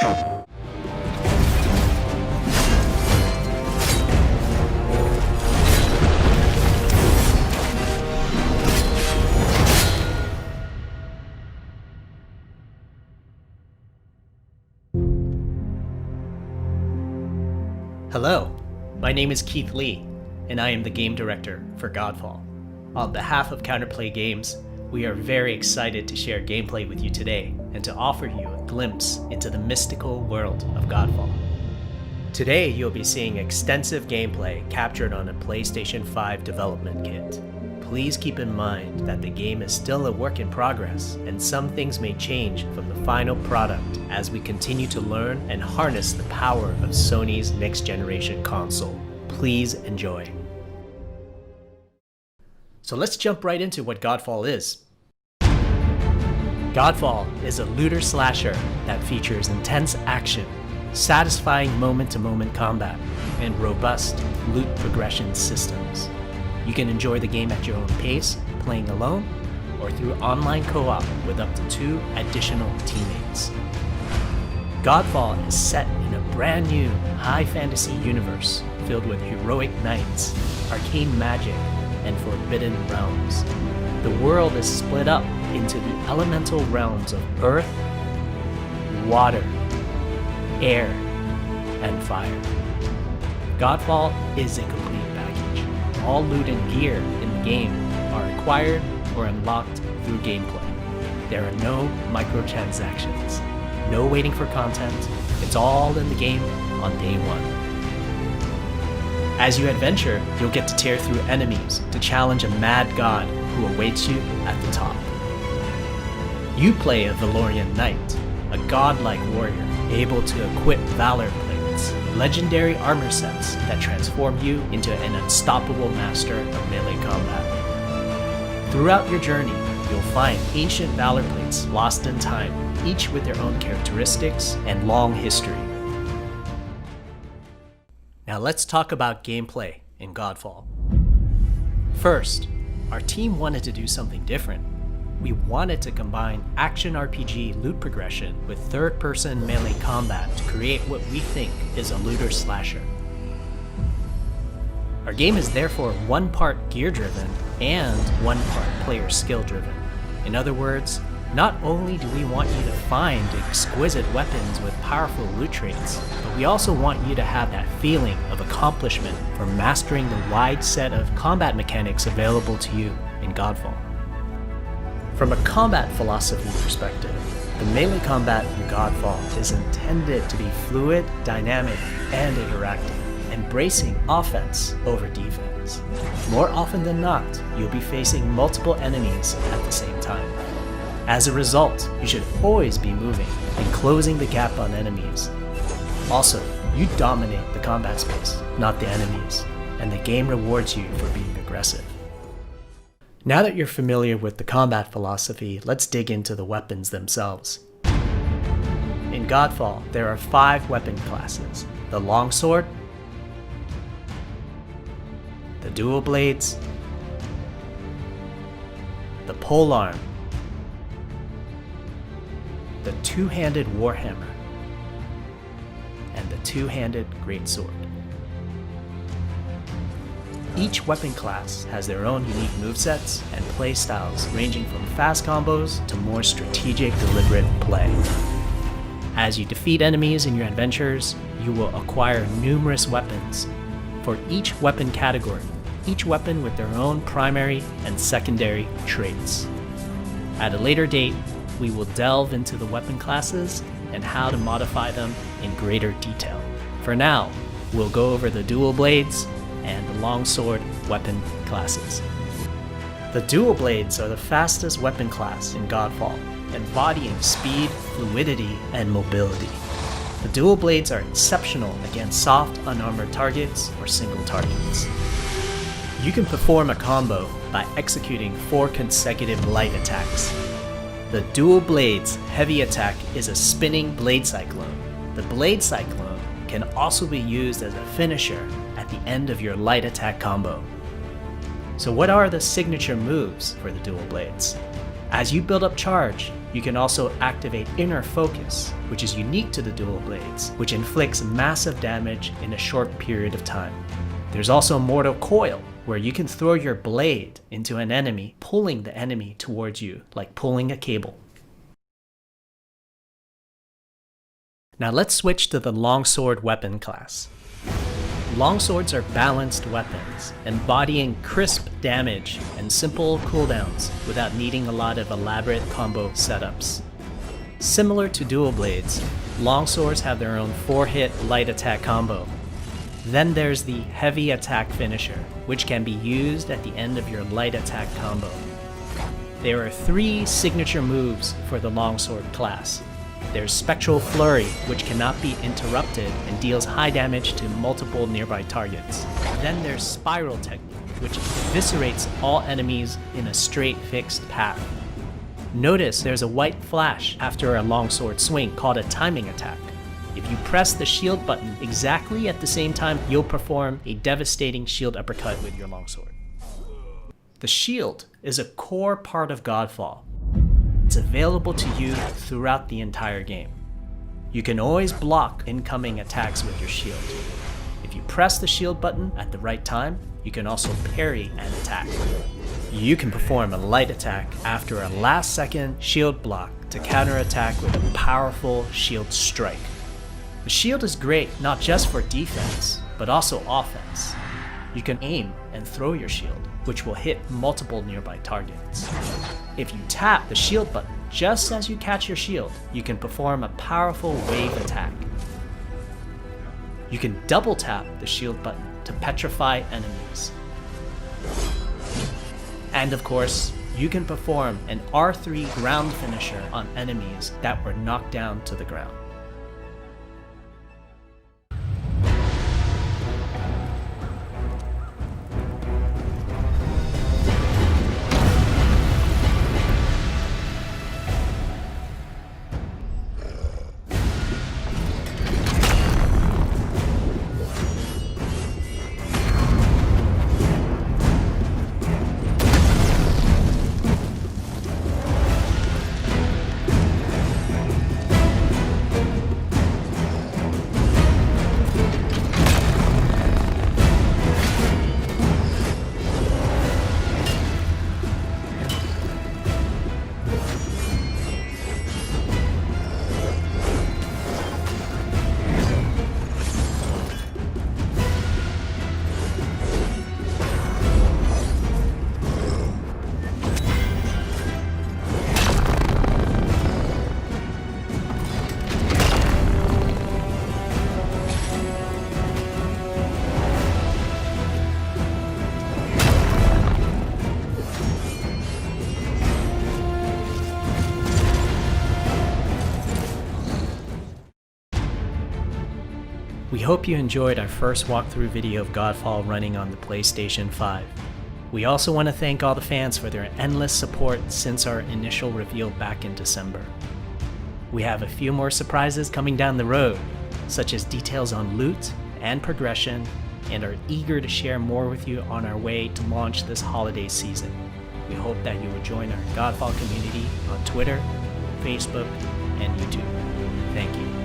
Hello, my name is Keith Lee, and I am the game director for Godfall. On behalf of Counterplay Games, we are very excited to share gameplay with you today and to offer you a glimpse into the mystical world of Godfall. Today, you'll be seeing extensive gameplay captured on a PlayStation 5 development kit. Please keep in mind that the game is still a work in progress, and some things may change from the final product as we continue to learn and harness the power of Sony's next-generation console. Please enjoy. So let's jump right into what Godfall is. Godfall is a looter slasher that features intense action, satisfying moment-to-moment combat, and robust loot progression systems. You can enjoy the game at your own pace, playing alone, or through online co-op with up to 2 additional teammates. Godfall is set in a brand new high fantasy universe filled with heroic knights, arcane magic, and forbidden realms. The world is split up into the elemental realms of earth, water, air, and fire. Godfall is a complete package. All loot and gear in the game are acquired or unlocked through gameplay. There are no microtransactions, no waiting for content. It's all in the game on day one. As you adventure, you'll get to tear through enemies to challenge a mad god who awaits you at the top. You play a Valorian knight, a godlike warrior able to equip valor plates, legendary armor sets that transform you into an unstoppable master of melee combat. Throughout your journey, you'll find ancient valor plates lost in time, each with their own characteristics and long history. Now let's talk about gameplay in Godfall. First, our team wanted to do something different. We wanted to combine action RPG loot progression with third-person melee combat to create what we think is a looter slasher. Our game is therefore one part gear-driven and one part player skill-driven. In other words, not only do we want you to find exquisite weapons with powerful loot traits, but we also want you to have that feeling of accomplishment for mastering the wide set of combat mechanics available to you in Godfall. From a combat philosophy perspective, the melee combat in Godfall is intended to be fluid, dynamic, and interactive, embracing offense over defense. More often than not, you'll be facing multiple enemies at the same time. As a result, you should always be moving and closing the gap on enemies. Also, you dominate the combat space, not the enemies, and the game rewards you for being aggressive. Now that you're familiar with the combat philosophy, let's dig into the weapons themselves. In Godfall, there are 5 weapon classes: the longsword, the dual blades, the polearm, the two-handed warhammer, and the two-handed greatsword. Each weapon class has their own unique movesets and playstyles ranging from fast combos to more strategic, deliberate play. As you defeat enemies in your adventures, you will acquire numerous weapons for each weapon category, each weapon with their own primary and secondary traits. At a later date, we will delve into the weapon classes and how to modify them in greater detail. For now, we'll go over the dual blades and the longsword weapon classes. The dual blades are the fastest weapon class in Godfall, embodying speed, fluidity, and mobility. The dual blades are exceptional against soft, unarmored targets or single targets. You can perform a combo by executing 4 consecutive light attacks. The dual blades heavy attack is a spinning blade cyclone. The blade cyclone can also be used as a finisher at the end of your light attack combo. So what are the signature moves for the dual blades? As you build up charge, You can also activate Inner Focus, which is unique to the dual blades, which inflicts massive damage in a short period of time. There's also Mortal Coil, where you can throw your blade into an enemy, pulling the enemy towards you, like pulling a cable. Now let's switch to the longsword weapon class. Longswords are balanced weapons, embodying crisp damage and simple cooldowns without needing a lot of elaborate combo setups. Similar to dual blades, longswords have their own 4-hit light attack combo. Then there's the heavy attack finisher, which can be used at the end of your light attack combo. There are 3 signature moves for the longsword class. There's Spectral Flurry, which cannot be interrupted and deals high damage to multiple nearby targets. Then there's Spiral Technique, which eviscerates all enemies in a straight fixed path. Notice there's a white flash after a longsword swing called a timing attack. If you press the shield button exactly at the same time, you'll perform a devastating shield uppercut with your longsword. The shield is a core part of Godfall. It's available to you throughout the entire game. You can always block incoming attacks with your shield. If you press the shield button at the right time, you can also parry an attack. You can perform a light attack after a last-second shield block to counterattack with a powerful shield strike. The shield is great not just for defense, but also offense. You can aim and throw your shield, which will hit multiple nearby targets. If you tap the shield button just as you catch your shield, you can perform a powerful wave attack. You can double tap the shield button to petrify enemies. And of course, you can perform an R3 ground finisher on enemies that were knocked down to the ground. We hope you enjoyed our first walkthrough video of Godfall running on the PlayStation 5. We also want to thank all the fans for their endless support since our initial reveal back in December. We have a few more surprises coming down the road, such as details on loot and progression, and are eager to share more with you on our way to launch this holiday season. We hope that you will join our Godfall community on Twitter, Facebook, and YouTube. Thank you.